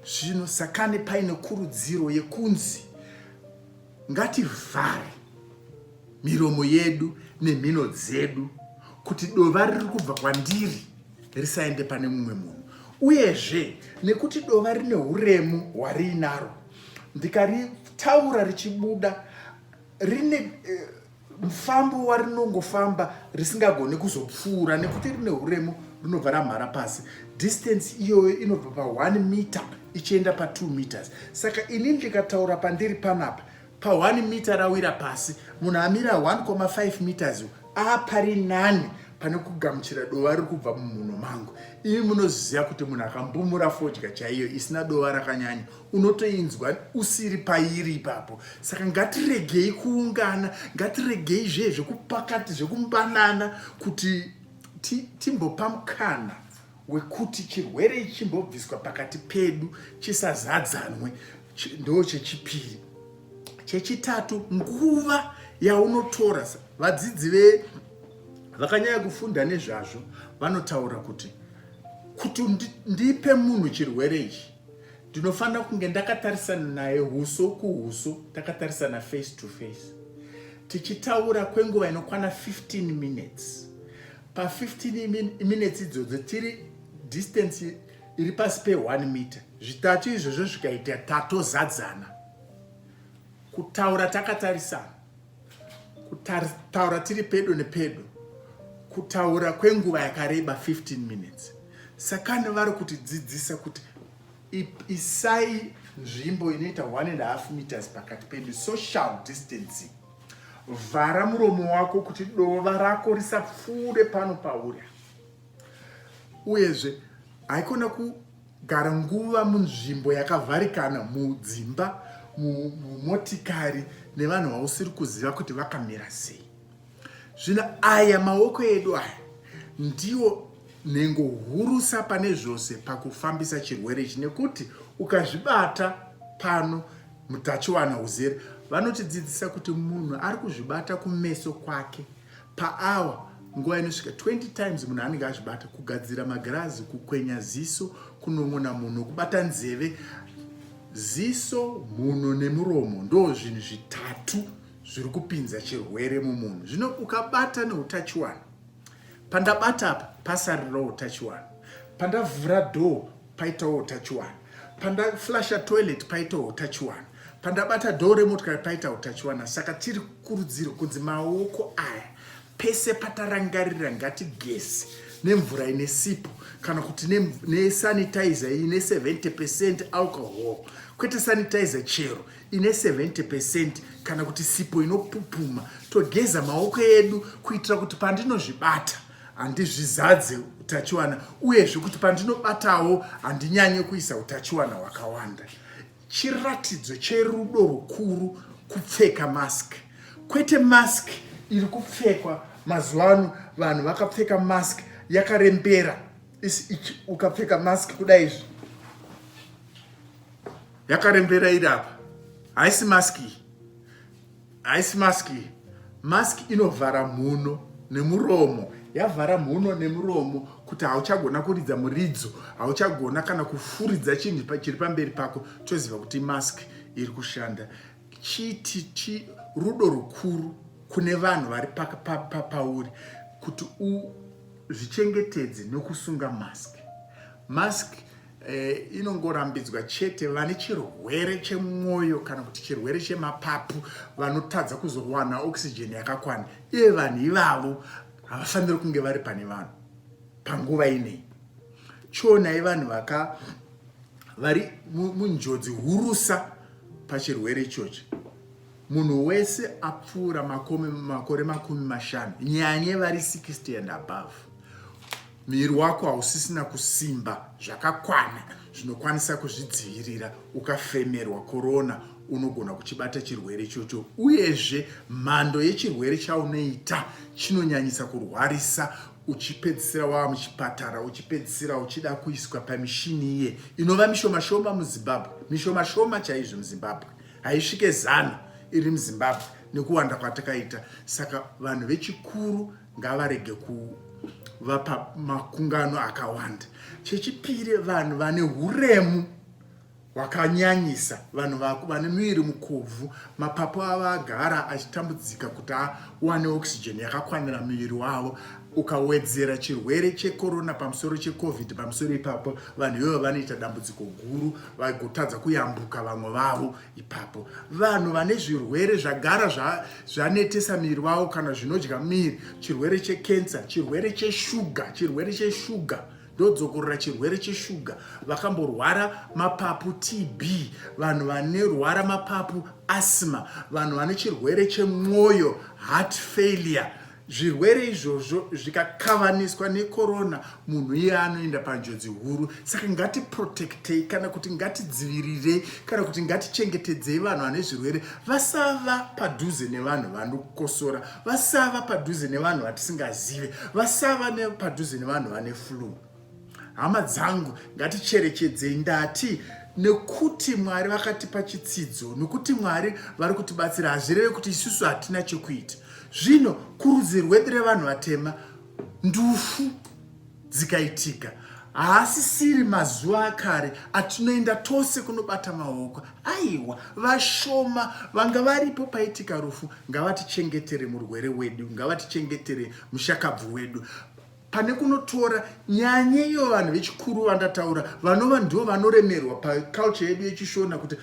Zvino sakane paine kurudziro yekunzi ngativhare miromo yedu nemhino dzedu kuti dova riri kubva kwandiri risaende pane mumwe munhu. Uyezve nekuti dova rine uremu hwariinaro, ndikaritaura richibuda rine mufambo warinongofamba risingagoni kuzopfuura nekuti rine uremu rinobva ramhara pasi. Distance iyoyo inobva pa1 meter ichienda pa2 meters. Saka ini ndikataura pandiri panapa pa1 meter rawira pasi, munhu amira 1.5 meters apari nani pane kugamuchira dova riri kubva mumhuno mangu. Imi munoziva kuti munhu akambumura fodya chaiyo isina dova rakanyanya unotoinzwa usiri pairi ipapo. Saka ngatiregei kuungana, ngatiregei zvekupakati zvekumbanana kuti timbopa mukana wekuti chirwere chimbobviswa pakati pedu chisazadzanwe. Ndo chechipiri. Chechitatu, nguva yaunotora. Vadzidzi vakanyanya kufunda nezvazvo vanotaura kuti ndipe munhu chirwere ichi ndinofanira kunge ndakatarisana naye huso kuhuso, takatarisana face to face, tichitaura kwenguva inokwana 15 minutes. Pa 15 minutes idzodzo tiri distance iri pasi pe1 meter. Zvitatu izvozvo zvikaita tatozadzana. Kutaura takatarisana, kutaura tiri pedo nepedo, kutaura kwenguva yakareba 15 minutes. Sakane vari kutidzidzisa kuti isai nzvimbo inoita 1.5 meters pakati pedu, social distancing. Vhara muromo wako kuti dova rako risapfuure pano pauri. Uyezve haikona kugara nguva munzvimbo yakavharikana, mudzimba, mumotikari nevanhu vausiri kuziva kuti vakamira sei. Zvino aya maoko edu aya ndiwo nhengo hurusa pane zvose pakufambisa chirwere ichi, nekuti ukazvibata pano mutachiwana uzere. Vanotidzidzisa kuti munhu ari kuzvibata kumeso kwake paawa nguva inosvika 20 times munhu anenge azvibata. Kugadzira magirazi, kukwenya ziso, kunon'ona munhu, kubata nzeve. Ziso, mhuno nemuromo ndo zvinhu zvitatu zviri kupinza chirwere mumunhu. Zvino ukabata neutachiwana, pandabata apa pasarirawo utachiwana, pandavhura door paitawo utachiwana, pandaflasha toilet paitawo utachiwana, pandabata door remotokari paita utachiwana. Saka tiri kurudziro kunzi maoko aya pese patarangarira ngatigeze nemvura ine sipo, kana kuti nesanitizer ine 70% alcohol, kwete sanitizer chero ine 70%, kana kuti sipo inopupuma. Togeza maoko edu kuitira kuti pandinozvibata handizvizadze utachiwana, uyezve kuti pandinobatawo handinyanye kuisa utachiwana hwakawanda. Chiratidzo cherudo rukuru kupfeka mask. Kwete mask iri kupfekwa mazuva ano, vanhu vakapfeka mask yakarembera. Ukapfeka mask kudai izvi yakarembera iri apa, haisi maski, haisi maski. Mask inovhara mhuno nemuromo. Yavhara mhuno nemuromo kuti hauchagona kuridza muridzo, hauchagona kana kufuridza chinhu chiri pamberi pako, toziva kuti mask iri kushanda. Chiti rudo rukuru kune vanhu vari pauri kuti uzvichengetedze nokusunga mask. Mask inongorambidzwa chete vane chirwere chemwoyo kana kuti chirwere chemapapu, vanotadza kuzowana oxygen yakakwana. Iye vanhu ivavo havafaniri kunge vari pane vanhu panguva inei. Chionai vanhu vari munjodzi hurusa pachirwere ichochi. Munhu wese apfuura makore 50, nyanye vari 60 and above, muviri wako hausisina kusimba zvakakwana zvinokwanisa kuzvidzivirira ukafemerwa korona unogona kuchibata chirwere ichocho. Uyezve mhando yechirwere chaunoita chinonyanyisa kurwarisa, uchipedzisira wava muchipatara, uchipedzisira uchida kuiswa pamishini iye inova mishoma-shoma muZimbabwe, mishoma-shoma chaizvo muZimbabwe, haisvike 100 iri muZimbabwe nekuwanda kwatakaita. Saka vanhu vechikuru ngavarege kuvapa makungano akawanda. Chechipiri, vanhu vane huremu hwakanyanyisa, vanhu vane miviri mukobvu, mapapu avo agara achitambudzika kuti awane oxygen yakakwanira muviri wavo, ukawedzera chirwere chekorona pamusoro checovid pamusoro ipapo, vanhu ivo vanoita dambudziko guru, vagotadza kuyambuka vamwe vavo ipapo. Vanhu vane zvirwere zvagara zvanetesa miviri wavo kana zvinodya miviri, chirwere chekensa, chirwere cheshuga ndodzokorora chirwere cheshuga, vakamborwara mapapu TB, vanhu vanerwara mapapu asthma, vanhu vane chirwere chemwoyo heart failure. Zvirwere izvozvo zvikakavaniswa nekorona, munhu iye anoenda panjodzi huru. Saka ngatiprotektei kana kuti ngatidzivirirei kana kuti ngatichengetedzei vanhu vane zvirwere, vasava padhuze nevanhu vanokosora, vasava padhuze nevanhu vatisingazive, vasava padhuze nevanhu vane flu. Hama dzangu, ngaticherechedzei ndati, nekuti Mwari vakatipa chitsidzo, nekuti Mwari vari kutibatsira, hazvireve kuti isusu hatina chekuita. Zvino kurudzi rwedu revanhu vatema, ndufu dzikaitika, haasisiri mazuva akare atinoenda tose kunobata maoko. Aiwa, vashoma vanga varipo paitika rufu, ngavatichengetere murwere wedu, ngavatichengetere mushakabvu wedu. Pane kunotora nyanyeyo vanhu vechikuru vandataura, vanova ndivo vanoremerwa paculture yedu yechishona kuti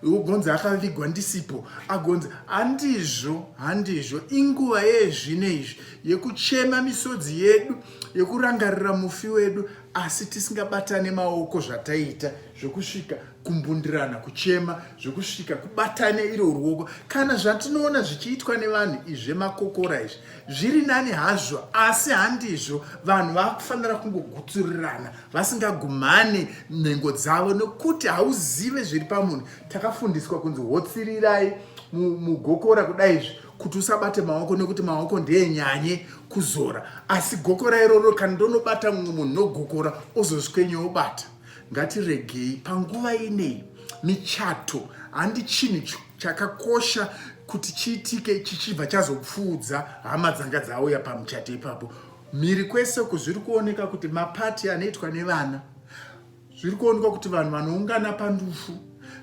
gonzi akavigwa ndisipo, agonzi handizvo. Inguva yezvino izvi yekuchema misodzi yedu, yekurangarira mufi wedu, asi tisingabatane maoko zvataita, zvokusvika kumbundirana, kuchema, zvokusvika kubatane iro ruoko. Kana zvatinoona zvichiitwa nevanhu izvemakokora izvi zviri nani hazvo, asi handizvo. Vanhu vakufanira kungogutsurirana vasingagumane nhengo dzavo, nekuti hauzive zviri pamunhu. Takafundiswa kunzi hotsirirai mugokora kudaizvi kuti usabate maoko, nekuti maoko ndeyenyanye kuzora. Asi gokora iroro kana ndonobata mumwe munhu nogokora ozoswenye obata. Ngatiregei panguva inei. Michato handi chinhu chakakosha kuti chiitike chichibva chazopfuudza hama dzanga dzauya pamuchato ipapo. Mhiri kwese zviri kuoneka kuti mapati anoitwa nevana, zviri kuoneka kuti vanhu vanoungana pandufu,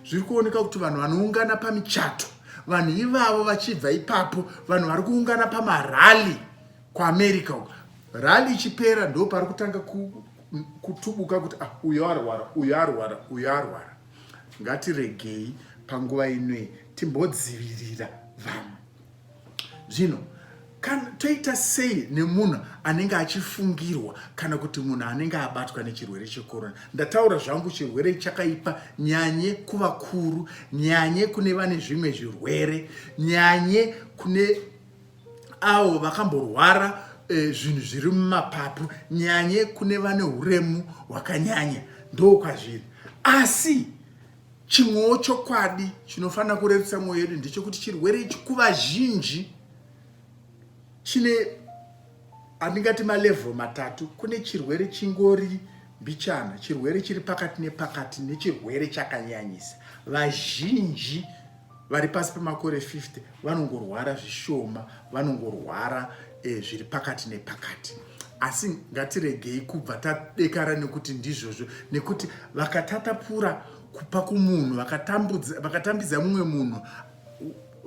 zviri kuoneka kuti vanhu vanoungana pamichato, vanhu ivavo vachibva ipapo, vanhu vari kuungana pamarali kuAmerica. Rali ichipera ndo pari kutanga kutubuka kuti uyu arwara. Ngatiregei panguva inoi timbodzivirira vanhu. Zvino kana toita sei nemunhu anenge achifungirwa kana kuti munhu anenge abatwa nechirwere chekorona? Ndataura zvangu, chirwere chakaipa nyanye kuvakuru, nyanye kune vane zvimwe zvirwere, nyanye kune avo vakamborwara zvinhu zviri mumapapu, nyanye kune vane huremu hwakanyanya. Ndo kwazviri. Asi chimwewo chokwadi chinofanira kurerutsa mwoyo yedu ndechekuti chirwere ichi kuvazhinji chine andingati malevhel matatu. Kune chirwere chingori mbichana, chirwere chiri pakati nepakati, nechirwere chakanyanyisa. Vazhinji vari pasi pemakore 50 vanongorwara zvishoma, vanongorwara zviri pakati nepakati. Asi ngatiregei kubva tadekara nekuti ndizvozvo, nekuti vakatatapura kupa kumunhu, vakatambidza mumwe munhu,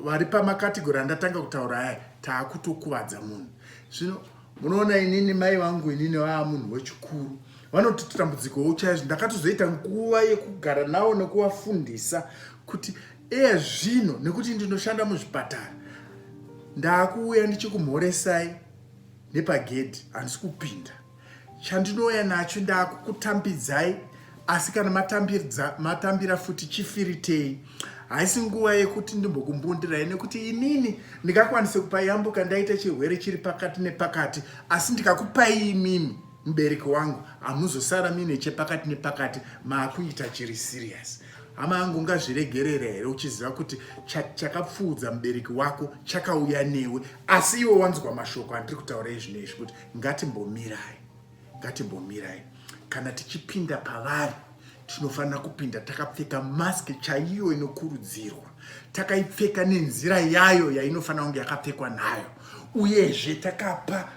vari pamakategori andatanga kutaura aya, taakutokuvadza munhu. Zvino munoona inini mai vangu, inini vaa munhu wechikuru, vanoti tambudziko uchaizvo. Ndakatozoita nguva yekugara navo nekuvafundisa kuti zvino, nekuti ndinoshanda muzvipatara, ndaakuuya ndichikumhoresai nepagedhi, handisi kupinda. Chandinouya nacho ndaakukutambidzai, asi kana matambira futi chifiritei. Haisi nguva yekuti ndimbokumbundirai, nekuti inini ndingakwanisa kupa yambuka ndaita chirwere chiri pakati nepakati, asi ndikakupai imimi mubereki wangu, hamuzosara mine chepakati nepakati maakuita chiri serious. Hama yangu ngazviregerera here uchiziva kuti chakapfuudza mubereki wako chakauya newe, asi iwe wanzwa mashoko andiri kutaura izvino izvi kuti ngatimbomirai. Kana tichipinda pavari tinofanira kupinda takapfeka maski chaiyo inokurudzirwa, takaipfeka nenzira yayo yainofanira kunge yakapfekwa nayo, uyezve takapa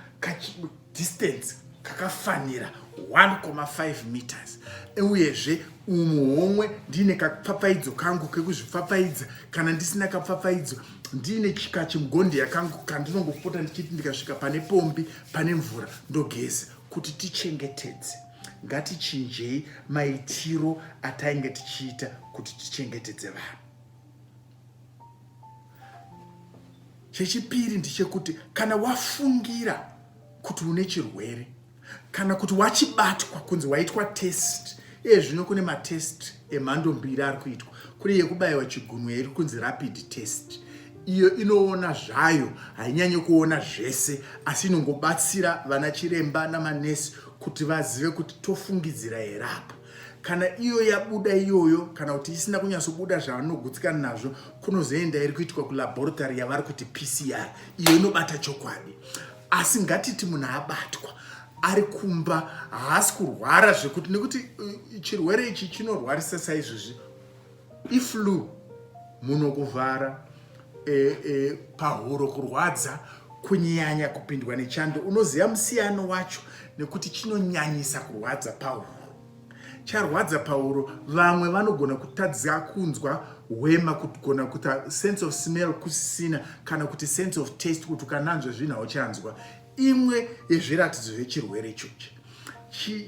distance kakafanira 1.5 meters. Uyezve umuhomwe ndine kapfapfaidzo kangu kekuzvipfapfaidza, kana ndisina kapfapfaidzo ndine kachimugonde kangu kandinongopota ndichiti ndikasvika pane pombi pane mvura ndogeza, kuti tichengetedze. Ngatichinjei maitiro atainge tichiita kuti tichengetedze vanhu. Chechipiri ndechekuti kana wafungira kuti une chirwere, kana kuti wachibatwa kunzi waitwa test, zvino kune matest emhando mbiri ari kuitwa. Kune yekubayiwa chigunwe iri kunzi rapid test. Iyo inoona zvayo, hainyanyi kuona zvese, asi inongobatsira vana chiremba namanesi kuti vazive kuti tofungidzira here apa. Kana iyo yabuda iyoyo, kana kuti isina kunyatsobuda zvavanogutsikana nazvo, kunozoenda iri kuitwa kulaboratory yavari kuti PCR. Iyo inobata chokwadi. Asi ngatiti munhu abatwa ari kumba, haasi kurwara zvekuti, nekuti chirwere ichi chinorwarisa saizvozvi. Iflu, munhu kuvhara, pahuro kurwadza, kunyanya kupindwa nechando, unoziva musiyano wacho nekuti chinonyanyisa kurwadza pahuro. Charwadza pahuro, vamwe vanogona kutadza kunzwa wema, kugona kuta sense of smell kusisina, kana kuti sense of taste kuti ukananzwa zvinhu hauchanzwa. Imwe yezviratidzo zvechirwere ichochi.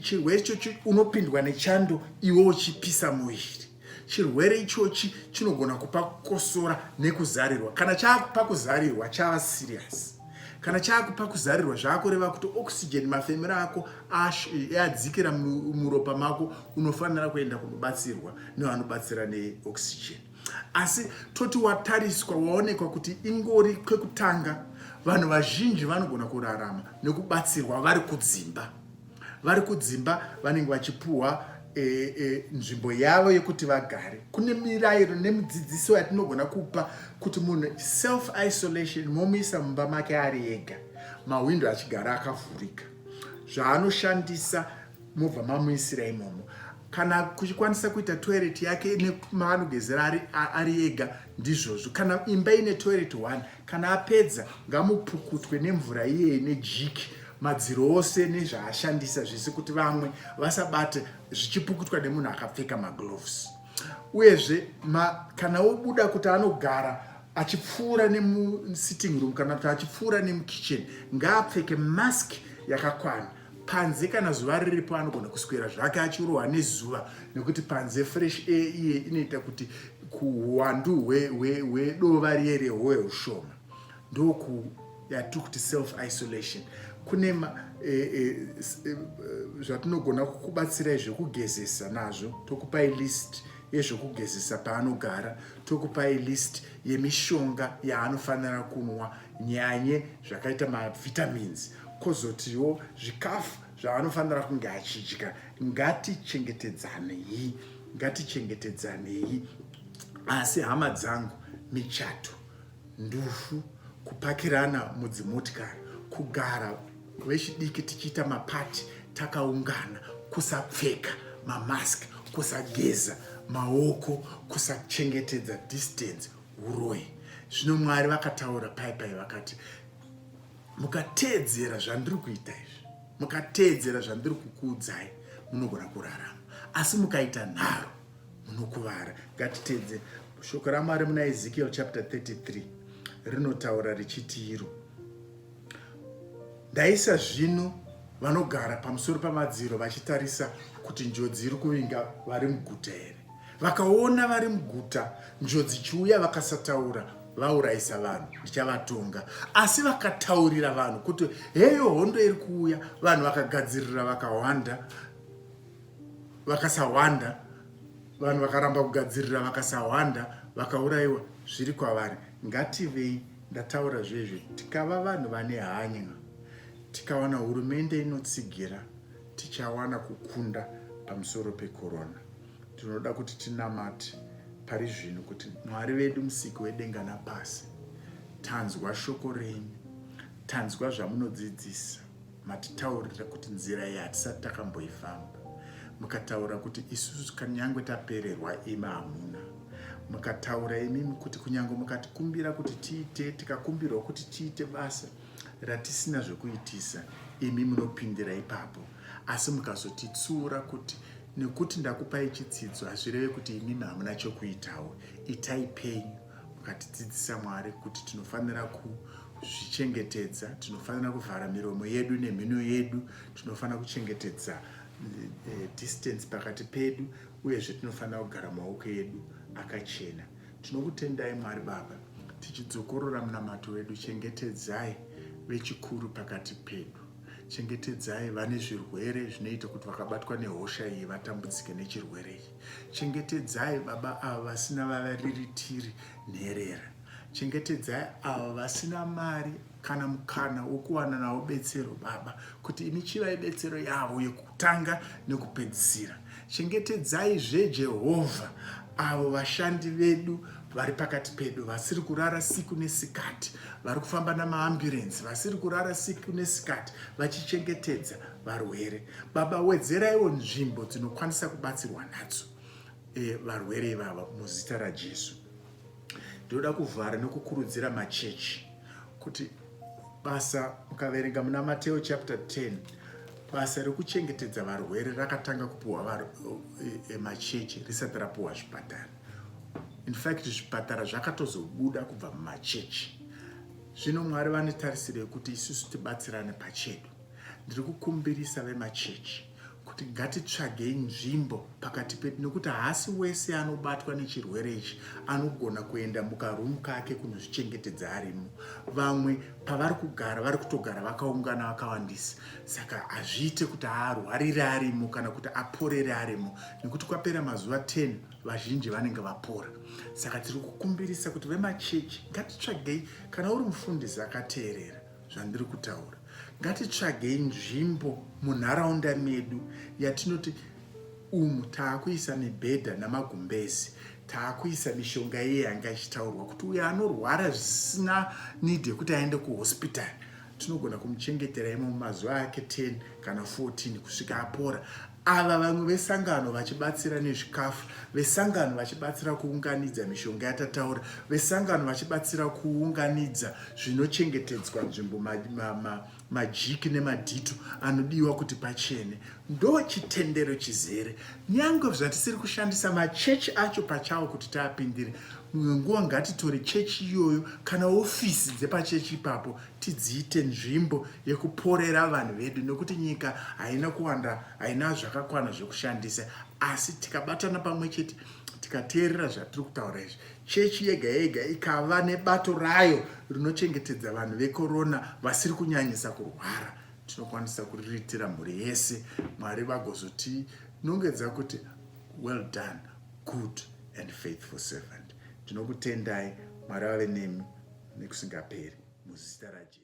Chirwere ichochi unopindwa nechando iwe uchipisa muviri. Chirwere ichochi chinogona kupa kukosora nekuzarirwa. Kana chaakupa kuzarirwa chava serious. Kana chaakupa kuzarirwa zvaakureva kuti oxygen mafemero ako yadzikira muropa mako, unofanira kuenda kunobatsirwa nevanobatsira neoxygen. Asi toti watariswa waonekwa kuti ingori kwekutanga, vanhu vazhinji vanogona kurarama nekubatsirwa vari kudzimba. Vari kudzimba vanenge vachipuhwa nzvimbo yavo yekuti vagare. Kune mirayiro nemudzidziso yatinogona kupa kuti munhu self isolation momuisa mumba make ari ega, mawindo achigara akavhurika, zvaanoshandisa mobva mamuisira imomo. Kana kuchikwanisa kuita toilet yake nemaanogezera ari ega, ndizvozvo. Kana imba ine toilet 1, kana apedza ngamupukutwe nemvura iyeye nejiki madziro ose nezvaashandisa zvese, kuti vamwe vasabate zvichipukutwa nemunhu akapfeka magloves. Uyezve kana obuda kuti anogara achipfuura nemusitting room kana kuti achipfuura nemukitchen, ngaapfeke mask yakakwana. Panze kana zuva riripo anogona kuswera zvake achirohwa nezuva, nekuti panze fresh air iye inoita kuti kuwandu hwedova riye rehowe ushoma. Ndoku yatiri kuti self isolation. Kune zvatinogona kukubatsirai zvekugezesa nazvo. Tokupai list yezvekugezesa paanogara, tokupai list yemishonga yaanofanira kunwa, nyanye zvakaita mavitamins, kozotiwo zvikafu zvaanofanira kunge achidya. Ngatichengetedzanei. Asi hama dzangu, michato, ndufu, kupakirana mudzimotikari, kugara vechidiki tichiita mapati takaungana, kusapfeka mamaski, kusageza maoko, kusachengetedza distance, uroyi. Zvino Mwari vakataura paipai vakati, mukateedzera zvandiri kuita izvi, mukateedzera zvandiri kukuudzai, munogona kurarama. Asi mukaita nharo, munokuvara. Ngatiteedzere. Shoko raMwari muna Ezekiel chapter 33 rinotaura richiti iro, ndaisa zvino vanogara pamusoro pamadziro vachitarisa kuti njodzi iri kuvinga vari muguta here. Vakaona vari muguta njodzi chiuya, vakasataura, vaurayisa vanhu, ndichavatonga. Asi vakataurira vanhu kuti heyo hondo iri kuuya, vanhu vakagadzirira vakasawanda, vanhu vakaramba kugadzirira vakasawanda, vakaurayiwa, zviri kwavari. Ngativei, ndataura zvezvo, tikava vanhu vane hanya, tikawana hurumende inotsigira, tichawana kukunda pamusoro pekorona. Tinoda kuti tinamate pari zvino kuti Mwari wedu musiki wedenga napasi, tanzwa shoko renyu, tanzwa zvamunodzidzisa, matitaurira kuti nzira iyi hatisati takamboifamba. Mukataura kuti isusu kunyange tapererwa imi hamuna. Mukataura imimi kuti kunyange mukatikumbira kuti tiite, tikakumbirwa kuti tiite basa ratisina zvekuitisa, imi munopindira ipapo. Asi mukazotitsura kuti nekuti ndakupai chidzidzo hazvireve kuti imimi hamuna chokuitawo, itai penyu. Mukatidzidzisa Mwari kuti tinofanira kuzvichengetedza, tinofanira kuvhara miromo yedu nemhino yedu, tinofanira kuchengetedza distance pakati pedu, uyezve tinofanira kugara maoko edu akachena. Tinokutendai Mwari Baba, tichidzokorora munamato wedu. Chengetedzai vechikuru pakati pedu, chengetedzai vane zvirwere zvinoita kuti vakabatwa nehosha iyi vatambudzike nechirwere ichi. Chengetedzai Baba ava vasina vavariritiri nherera. Chengetedzai ava vasina mari kana mukana wokuwana nawo betsero Baba, kuti imi chivai betsero yavo yekutanga nekupedzisira. Chengetedzai Jehovha avo vashandi vedu vari pakati pedu, vasiri kurara siku nesikati, vari kufamba namaamburenzi, vasiri kurara siku nesikati vachichengetedza varwere. Baba, wedzeraiwo nzvimbo dzinokwanisa kubatsirwa nadzo varwere ivava muzita raJesu. Ndinoda kuvhara nekukurudzira machechi kuti basa, mukaverenga muna Mateo chapter 10, basa rekuchengetedza varwere rakatanga kupuhwa machechi risati rapuhwa zvipatara. In fact, zvipatara zvakatozobuda kubva mumachechi. Zvino Mwari vanetarisire kuti isusu tibatsirane pachedu. Ndiri kukumbirisa vemachechi kuti ngatitsvagei nzvimbo pakati pedu, nekuti haasi wese anobatwa nechirwere ichi anogona kuenda mukarumu kake kunozvichengetedza arimo. Vamwe pavari kugara vari kutogara vakaungana vakawandisa, saka hazviite kuti arwarire arimo kana kuti aporere arimo, nekuti kwapera mazuva 10 vazhinji vanenge vapora. Saka tiri kukumbirisa kuti vemachechi ngatitsvagei, kana uri mufundisi akateerera zvandiri kutaura, ngatitsvagei nzvimbo munharaunda medu yatinoti umu taakuisa mibhedha namagumbezi, taakuisa mishonga iye yanga ichitaurwa kuti uyo anorwara zvisina need yekuti aende kuhospitari, tinogona kumuchengetera imo mumazuva ake 10 kana 14 kusvika apora. Ava vamwe vesangano vachibatsira nezvikafu, vesangano vachibatsira kuunganidza mishonga yatataura, vesangano vachibatsira kuunganidza zvinochengetedzwa nzvimbo, majiki nemadhito anodiwa kuti pachene. Ndo chitendero chizere. Nyange zvatisiri kushandisa machechi acho pachawo kuti taapindire, nguva ngatitori chechi iyoyo kana ofisi dzepachechi ipapo tidziite nzvimbo yekuporera vanhu vedu, nekuti nyika haina kuwanda, haina zvakakwana zvekushandisa. Asi tikabatana pamwe chete, tikateerera zvatiri kutaura izvi, chechi yega yega ikava nebato rayo rinochengetedza vanhu vekorona vasiri kunyanyisa kurwara, tinokwanisa kuriritira mhuri yese. Mwari vagozotinongedza kuti well done, good and faithful servant. Tinokutendai. Mwari vave nemi nekusingaperi muzita raJesu.